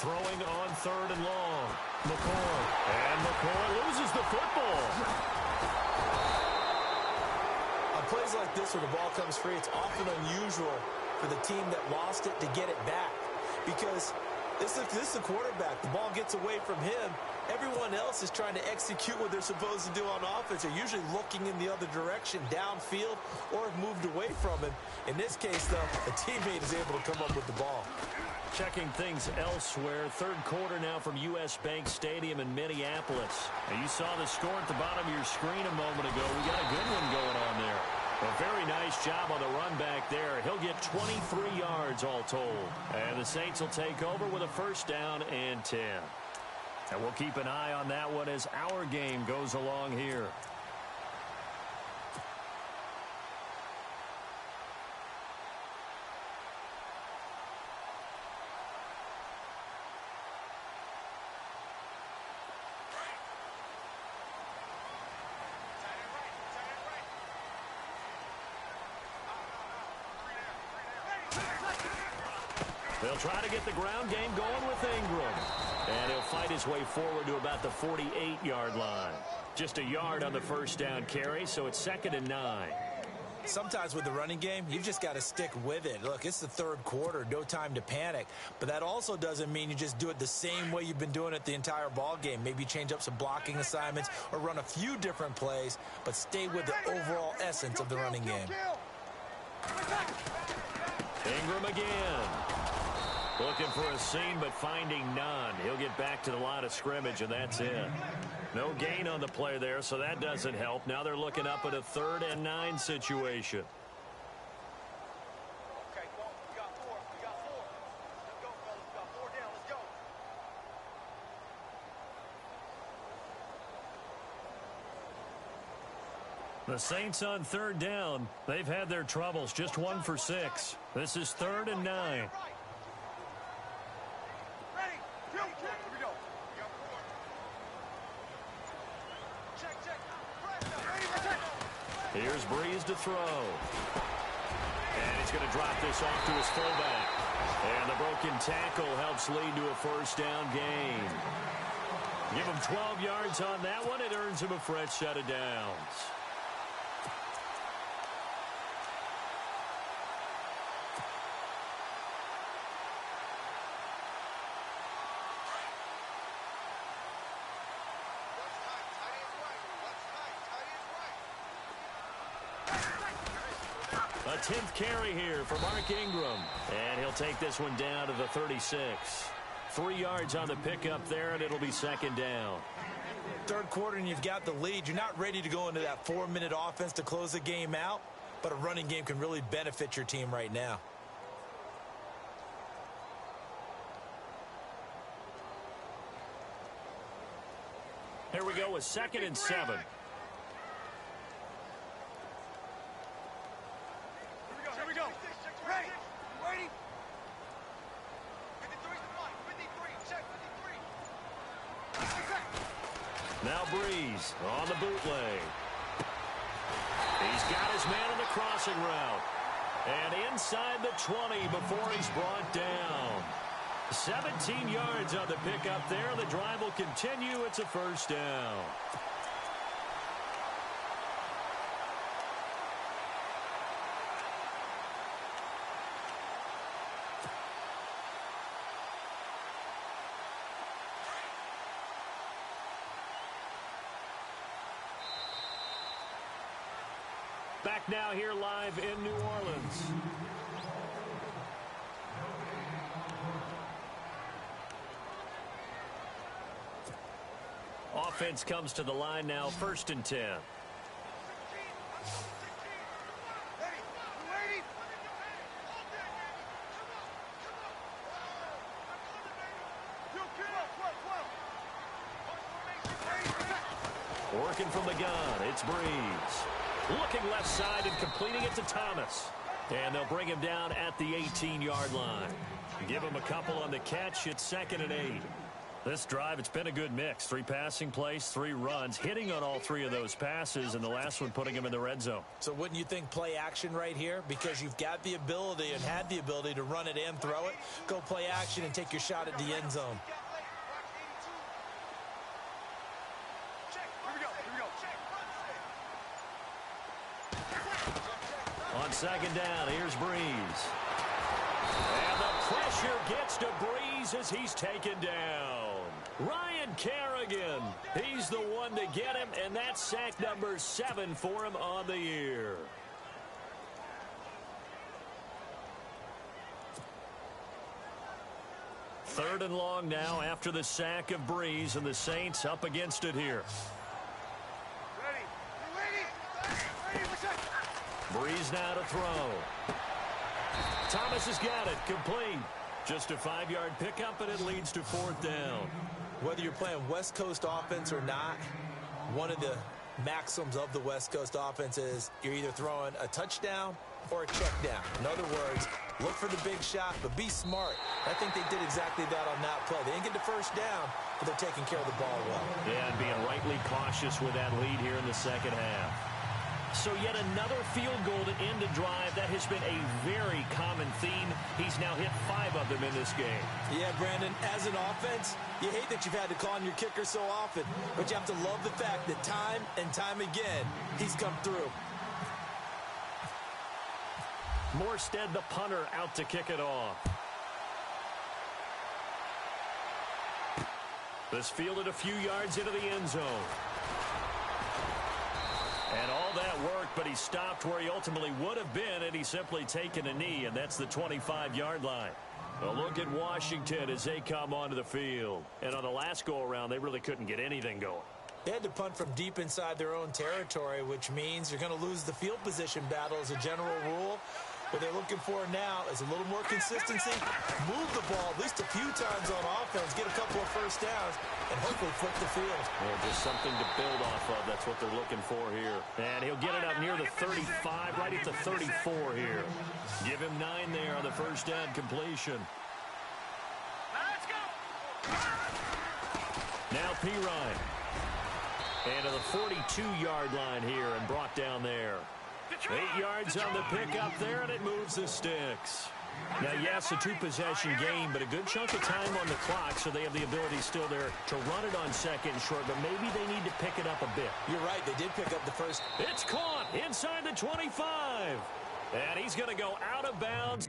Throwing on third and long. McCoy. And McCoy loses the football. On plays like this where the ball comes free, it's often unusual for the team that lost it to get it back. Because this is the quarterback. The ball gets away from him. Everyone else is trying to execute what they're supposed to do on offense. They're usually looking in the other direction, downfield, or have moved away from him. In this case, though, a teammate is able to come up with the ball. Checking things elsewhere. Third quarter now from U.S. Bank Stadium in Minneapolis. And you saw the score at the bottom of your screen a moment ago. We got a good one going on there. A very nice job on the run back there. He'll get 23 yards all told. And the Saints will take over with a first down and 10. And we'll keep an eye on that one as our game goes along here. They'll try to get the ground game going with Ingram. And he'll fight his way forward to about the 48-yard line. Just a yard on the first down carry, so it's 2nd and 9. Sometimes with the running game, you've just got to stick with it. Look, it's the third quarter, no time to panic. But that also doesn't mean you just do it the same way you've been doing it the entire ball game. Maybe change up some blocking assignments or run a few different plays, but stay with the overall essence of the running game. Ingram again. Looking for a seam, but finding none. He'll get back to the line of scrimmage, and that's it. No gain on the play there, so that doesn't help. Now they're looking up at a 3rd and 9 situation. Okay, go. We got 4. We got 4. Let's go, fellas. We got 4 down. Let's go. The Saints on 3rd down. They've had their troubles. Just 1 for 6. This is 3rd and 9. Here's Breeze to throw. And he's going to drop this off to his fullback. And the broken tackle helps lead to a first down gain. Give him 12 yards on that one. It earns him a fresh set of downs. A 10th carry here for Mark Ingram. And he'll take this one down to the 36. 3 yards on the pickup there, and it'll be 2nd down. Third quarter, and you've got the lead. You're not ready to go into that 4-minute offense to close the game out, but a running game can really benefit your team right now. Here we go with 2nd and 7. Now Breeze on the bootleg. He's got his man on the crossing route. And inside the 20 before he's brought down. 17 yards on the pickup there. The drive will continue. It's a first down. Back now here live in New Orleans. Offense comes to the line now, 1st and 10. Working from the gun, it's Breeze. Looking left side and completing it to Thomas. And they'll bring him down at the 18-yard line. Give him a couple on the catch. It's 2nd and 8. This drive, it's been a good mix. 3 passing plays, 3 runs, hitting on all 3 of those passes, and the last one putting him in the red zone. So wouldn't you think play action right here? Because you've got the ability and had the ability to run it and throw it. Go play action and take your shot at the end zone. On 2nd down, here's Breeze. And the pressure gets to Breeze as he's taken down. Ryan Kerrigan, he's the one to get him, and that's sack number 7 for him on the year. Third and long now after the sack of Breeze, and the Saints up against it here. Breeze now to throw. Thomas has got it. Complete. Just a 5-yard pickup, and it leads to 4th down. Whether you're playing West Coast offense or not, one of the maxims of the West Coast offense is you're either throwing a touchdown or a check down. In other words, look for the big shot, but be smart. I think they did exactly that on that play. They didn't get the first down, but they're taking care of the ball well. Yeah, and being rightly cautious with that lead here in the second half. So yet another field goal to end a drive. That has been a very common theme. He's now hit 5 of them in this game. Yeah, Brandon, as an offense, you hate that you've had to call on your kicker so often, but you have to love the fact that time and time again, he's come through. Morstead, the punter, out to kick it off. This fielded a few yards into the end zone. And all that worked, but he stopped where he ultimately would have been, and he's simply taken a knee, and that's the 25-yard line. A look at Washington as they come onto the field. And on the last go-around, they really couldn't get anything going. They had to punt from deep inside their own territory, which means you're going to lose the field position battle as a general rule. What they're looking for now is a little more consistency, move the ball at least a few times on offense, get a couple of first downs, and hopefully flip the field. Well, just something to build off of. That's what they're looking for here. And he'll get it up near the 35, right at the 34 here. Give him 9 there on the first down completion. Let's go. Now Pirine. And to the 42-yard line here and brought down there. 8 yards on the pickup there, and it moves the sticks. Now, yes, a 2-possession game, but a good chunk of time on the clock, so they have the ability still there to run it on 2nd and short, but maybe they need to pick it up a bit. You're right, they did pick up the first. It's caught inside the 25, and he's going to go out of bounds.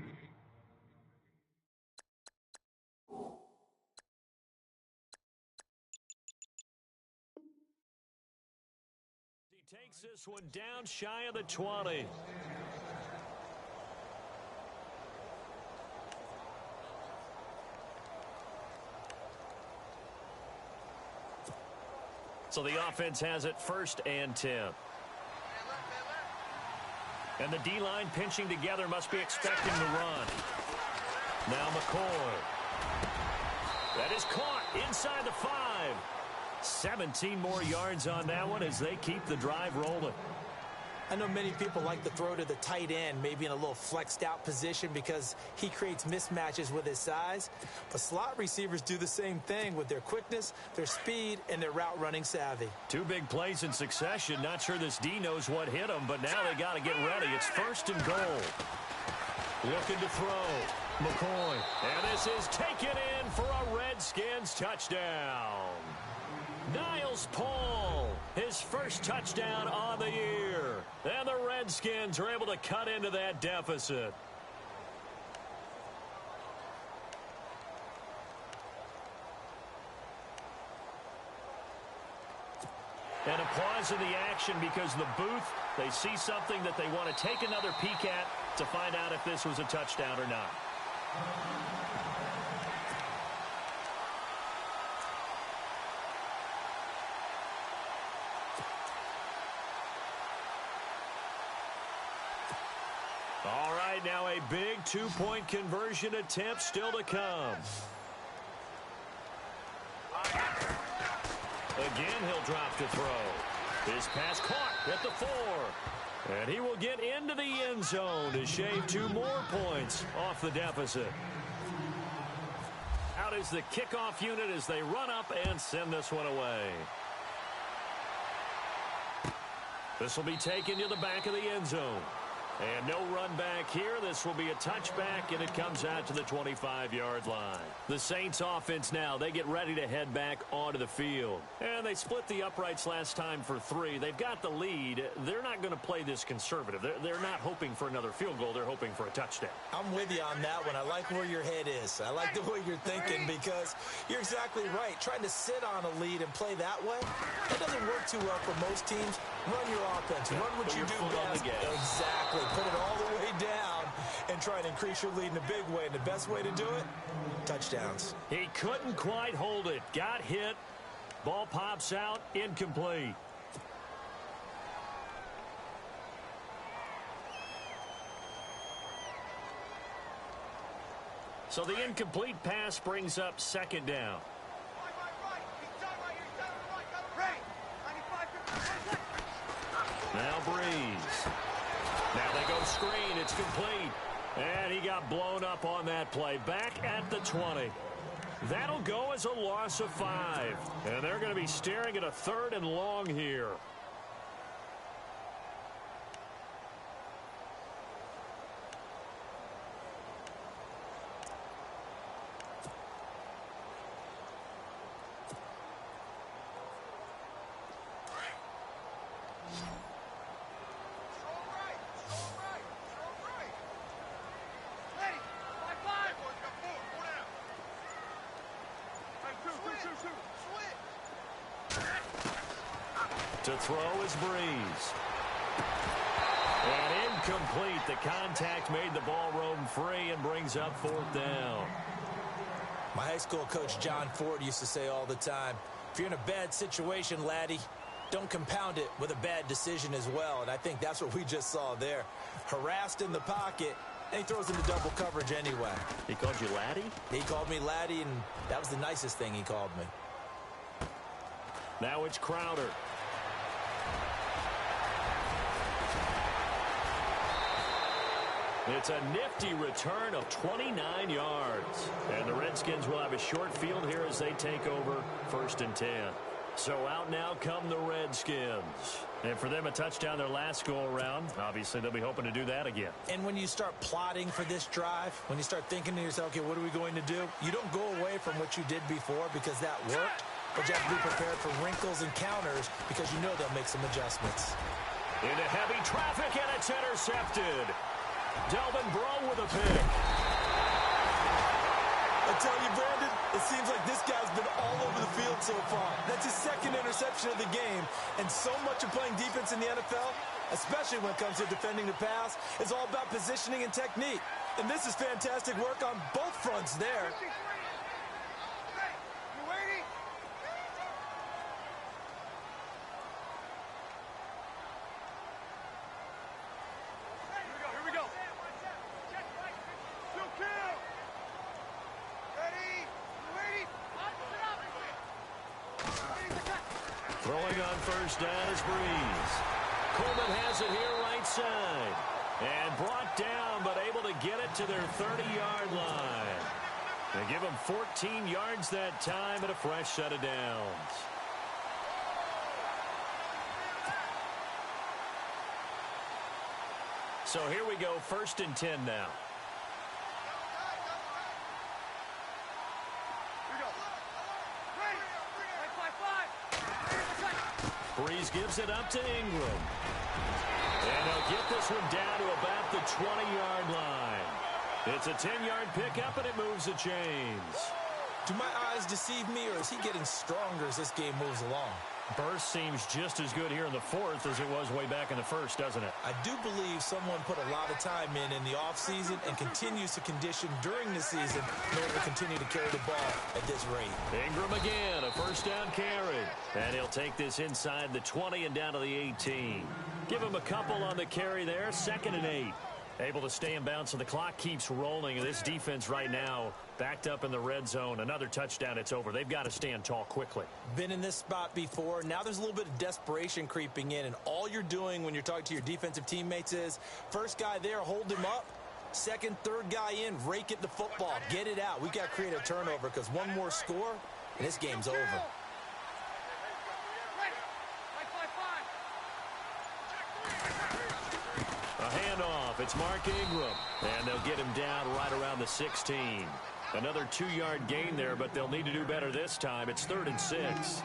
Takes this one down shy of the 20. So the offense has it 1st and 10. And the D-line pinching together, must be expecting the run. Now McCoy. That is caught inside the 5. 17 more yards on that one as they keep the drive rolling. I know many people like to throw to the tight end, maybe in a little flexed out position because he creates mismatches with his size. But slot receivers do the same thing with their quickness, their speed, and their route running savvy. Two big plays in succession. Not sure this D knows what hit him, but now they got to get ready. It's 1st and goal. Looking to throw. McCoy. And this is taken in for a Redskins touchdown. Niles Paul, his first touchdown on the year. And the Redskins are able to cut into that deficit. And a pause in the action because the booth, they see something that they want to take another peek at to find out if this was a touchdown or not. All right, now a big two-point conversion attempt still to come. Again, he'll drop to throw. His pass caught at the 4. And he will get into the end zone to shave 2 more points off the deficit. Out is the kickoff unit as they run up and send this one away. This will be taken to the back of the end zone. And no run back here. This will be a touchback, and it comes out to the 25-yard line. The Saints offense now, they get ready to head back onto the field. And they split the uprights last time for 3. They've got the lead. They're not going to play this conservative. They're not hoping for another field goal. They're hoping for a touchdown. I'm with you on that one. I like where your head is. I like the way you're thinking because you're exactly right. Trying to sit on a lead and play that way, that doesn't work too well for most teams. Run your offense. Run what you do best. Exactly. Put it all the way down and try and increase your lead in a big way. And the best way to do it, touchdowns. He couldn't quite hold it. Got hit. Ball pops out. Incomplete. So the incomplete pass brings up 2nd down. Now Breeze. Now they go screen. It's complete. And he got blown up on that play. Back at the 20. That'll go as a loss of 5. And they're going to be staring at a 3rd and long here. To throw is Breeze. And incomplete. The contact made the ball roam free and brings up 4th down. My high school coach, John Ford, used to say all the time, if you're in a bad situation, laddie, don't compound it with a bad decision as well. And I think that's what we just saw there. Harassed in the pocket, and he throws into double coverage anyway. He called you laddie? He called me laddie, and that was the nicest thing he called me. Now it's Crowder. It's a nifty return of 29 yards. And the Redskins will have a short field here as they take over 1st and 10. So out now come the Redskins. And for them, a touchdown their last go-around. Obviously, they'll be hoping to do that again. And when you start plotting for this drive, when you start thinking to yourself, okay, what are we going to do? You don't go away from what you did before because that worked. But you have to be prepared for wrinkles and counters because you know they'll make some adjustments. Into heavy traffic, and it's intercepted. Delvin Breaux with a pick. I tell you, Brandon, it seems like this guy's been all over the field so far. That's his 2nd interception of the game. And so much of playing defense in the NFL, especially when it comes to defending the pass, is all about positioning and technique. And this is fantastic work on both fronts there. Throwing on 1st down is Breeze. Coleman has it here right side. And brought down, but able to get it to their 30-yard line. They give them 14 yards that time and a fresh set of downs. So here we go, 1st and 10 now. Breeze gives it up to Ingram. And they'll get this one down to about the 20-yard line. It's a 10-yard pickup, and it moves the chains. Do my eyes deceive me, or is he getting stronger as this game moves along? Burst seems just as good here in the 4th as it was way back in the 1st, doesn't it? I do believe someone put a lot of time in the offseason and continues to condition during the season in order to continue to carry the ball at this rate. Ingram again, a 1st down carry. And he'll take this inside the 20 and down to the 18. Give him a couple on the carry there, 2nd and 8. Able to stay in bounds, so the clock keeps rolling. And this defense right now backed up in the red zone. Another touchdown, it's over. They've got to stand tall quickly. Been in this spot before. Now there's a little bit of desperation creeping in. And all you're doing when you're talking to your defensive teammates is, first guy there, hold him up. 2nd, 3rd guy in, rake it the football. Get it out. We've got to create a turnover because one more score, and this game's over. A handoff. It's Mark Ingram. And they'll get him down right around the 16. Another 2-yard gain there, but they'll need to do better this time. It's 3rd and 6.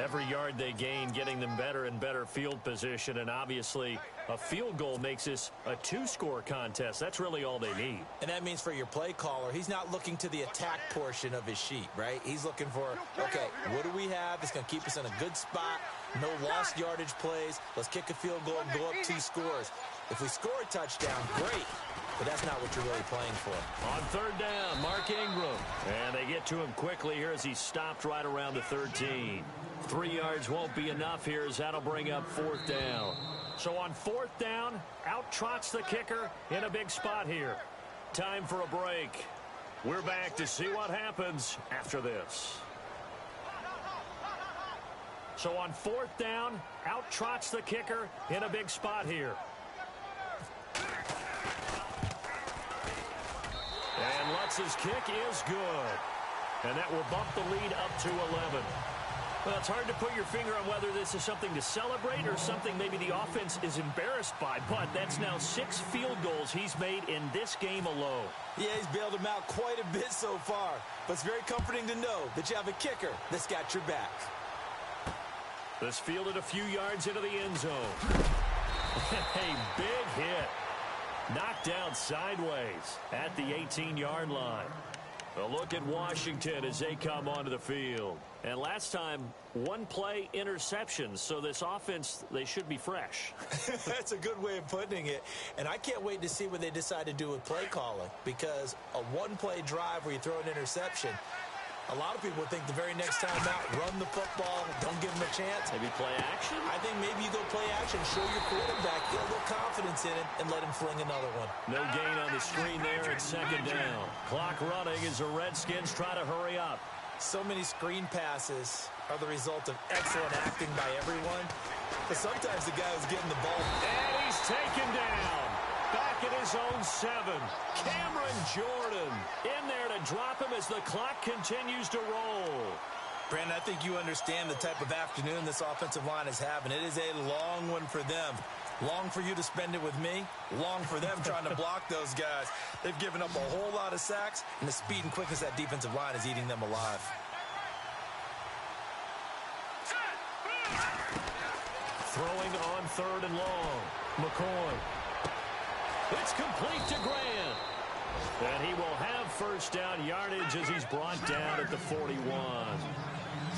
Every yard they gain getting them better and better field position. And obviously, a field goal makes this a 2-score contest. That's really all they need. And that means for your play caller, he's not looking to the attack portion of his sheet, right? He's looking for, okay, what do we have that's going to keep us in a good spot? No lost yardage plays. Let's kick a field goal and go up 2 scores. If we score a touchdown, great. But that's not what you're really playing for. On 3rd down, Mark Ingram. And they get to him quickly here as he stopped right around the 13. 3 yards won't be enough here as that'll bring up 4th down. So on 4th down, out trots the kicker in a big spot here. Time for a break. We're back to see what happens after this. So on 4th down, out trots the kicker in a big spot here. And Lutz's kick is good. And that will bump the lead up to 11. Well, it's hard to put your finger on whether this is something to celebrate or something maybe the offense is embarrassed by. But that's now 6 field goals he's made in this game alone. Yeah, he's bailed them out quite a bit so far. But it's very comforting to know that you have a kicker that's got your back. This fielded a few yards into the end zone. A big hit. Knocked down sideways at the 18-yard line. A look at Washington as they come onto the field. And last time, 1 play interceptions. So this offense, they should be fresh. That's a good way of putting it. And I can't wait to see what they decide to do with play calling. Because a 1-play drive where you throw an interception, a lot of people would think the very next time out, run the football, don't give them a chance. Maybe play action? I think maybe you go play action, show your quarterback, get a little confidence in it, and let him fling another one. No gain on the screen there. It's 2nd down. Clock running as the Redskins try to hurry up. So many screen passes are the result of excellent acting by everyone. But sometimes the guy who's getting the ball. And he's taken down. Back at his own 7. Cameron Jordan in there to drop him as the clock continues to roll. Brandon, I think you understand the type of afternoon this offensive line is having. It is a long one for them. Long for you to spend it with me. Long for them trying to block those guys. They've given up a whole lot of sacks, and the speed and quickness of that defensive line is eating them alive. Throwing on 3rd and long. McCoy. It's complete to Grant. And he will have 1st down yardage as he's brought down at the 41.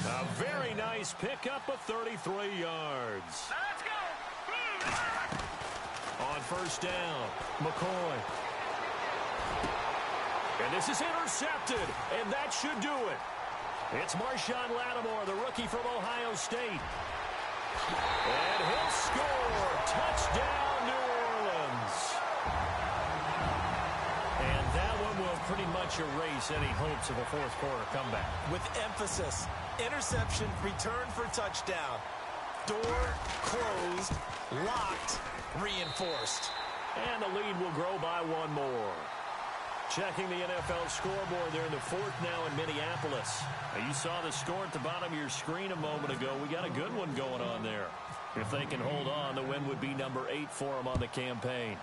A very nice pickup of 33 yards. Let's go. On 1st down, McCoy. And this is intercepted, and that should do it. It's Marshawn Lattimore, the rookie from Ohio State. And he'll score. Touchdown, New Orleans. And that one will pretty much erase any hopes of a 4th quarter comeback. With emphasis, interception, return for touchdown. Door closed. Locked. Reinforced. And the lead will grow by one more. Checking the NFL scoreboard, they're in the fourth now in Minneapolis. Now, you saw the score at the bottom of your screen a moment ago. We got a good one going on there. If they can hold on, the win would be number 8 for them on the campaign.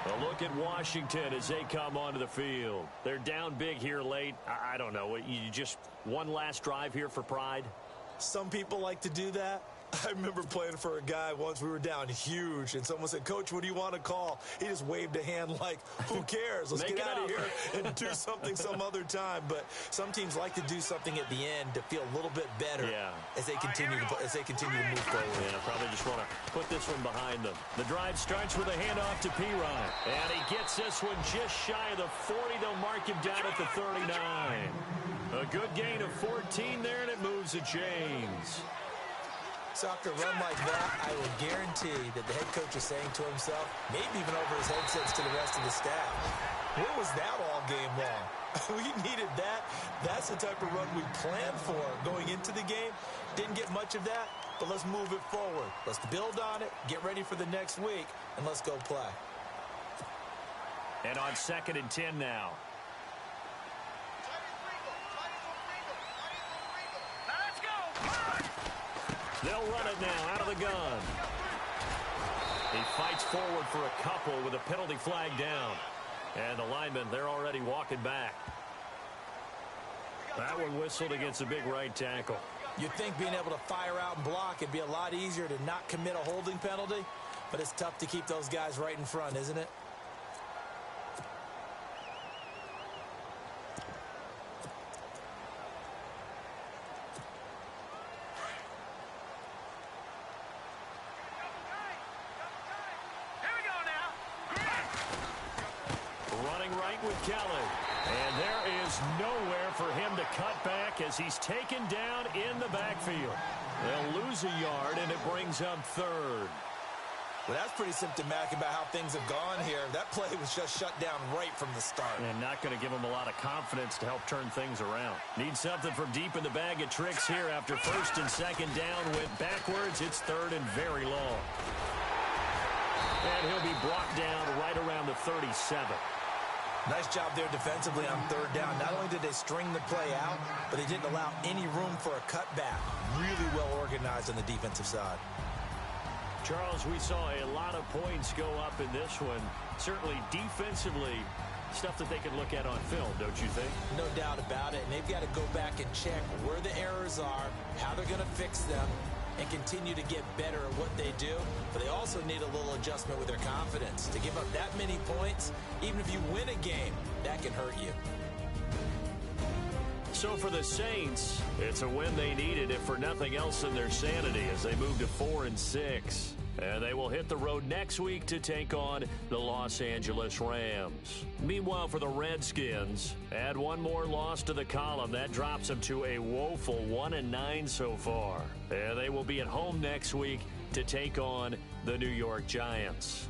A look at Washington as they come onto the field. They're down big here late. I don't know. You just one last drive here for pride? Some people like to do that. I remember playing for a guy once. We were down huge, and someone said, "Coach, what do you want to call?" He just waved a hand like, "Who cares? Let's get out of here and do something some other time." But some teams like to do something at the end to feel a little bit better as they continue to move forward. Yeah, probably just want to put this one behind them. The drive starts with a handoff to P-Ryan, and he gets this one just shy of the 40. They'll mark him down at the 39. A good gain of 14 there, and it moves the chains. Soccer run like that, I will guarantee that the head coach is saying to himself, maybe even over his headsets to the rest of the staff, where was that all game long? We needed that. That's the type of run we planned for going into the game. Didn't get much of that, but let's move it forward. Let's build on it, get ready for the next week, and let's go play. And on 2nd and 10 now. They'll run it now out of the gun. He fights forward for a couple with a penalty flag down. And the linemen, they're already walking back. That one whistled against a big right tackle. You'd think being able to fire out and block it'd be a lot easier to not commit a holding penalty, but it's tough to keep those guys right in front, isn't it? Kelly. And there is nowhere for him to cut back as he's taken down in the backfield. They'll lose a yard, and it brings up 3rd. Well, that's pretty symptomatic about how things have gone here. That play was just shut down right from the start. And not going to give him a lot of confidence to help turn things around. Need something from deep in the bag of tricks here after 1st and 2nd down. Went backwards. It's 3rd and very long. And he'll be brought down right around the 37. Nice job there defensively on 3rd down. Not only did they string the play out, but they didn't allow any room for a cutback. Really well organized on the defensive side. Charles, we saw a lot of points go up in this one. Certainly defensively, stuff that they can look at on film, don't you think? No doubt about it. And they've got to go back and check where the errors are, how they're going to fix them, and continue to get better at what they do. But they also need a little adjustment with their confidence. To give up that many points, even if you win a game, that can hurt you. So for the Saints, it's a win they needed, if for nothing else than their sanity, as they move to 4 and 6. And they will hit the road next week to take on the Los Angeles Rams. Meanwhile, for the Redskins, add one more loss to the column. That drops them to a woeful 1 and 9 so far. And they will be at home next week to take on the New York Giants.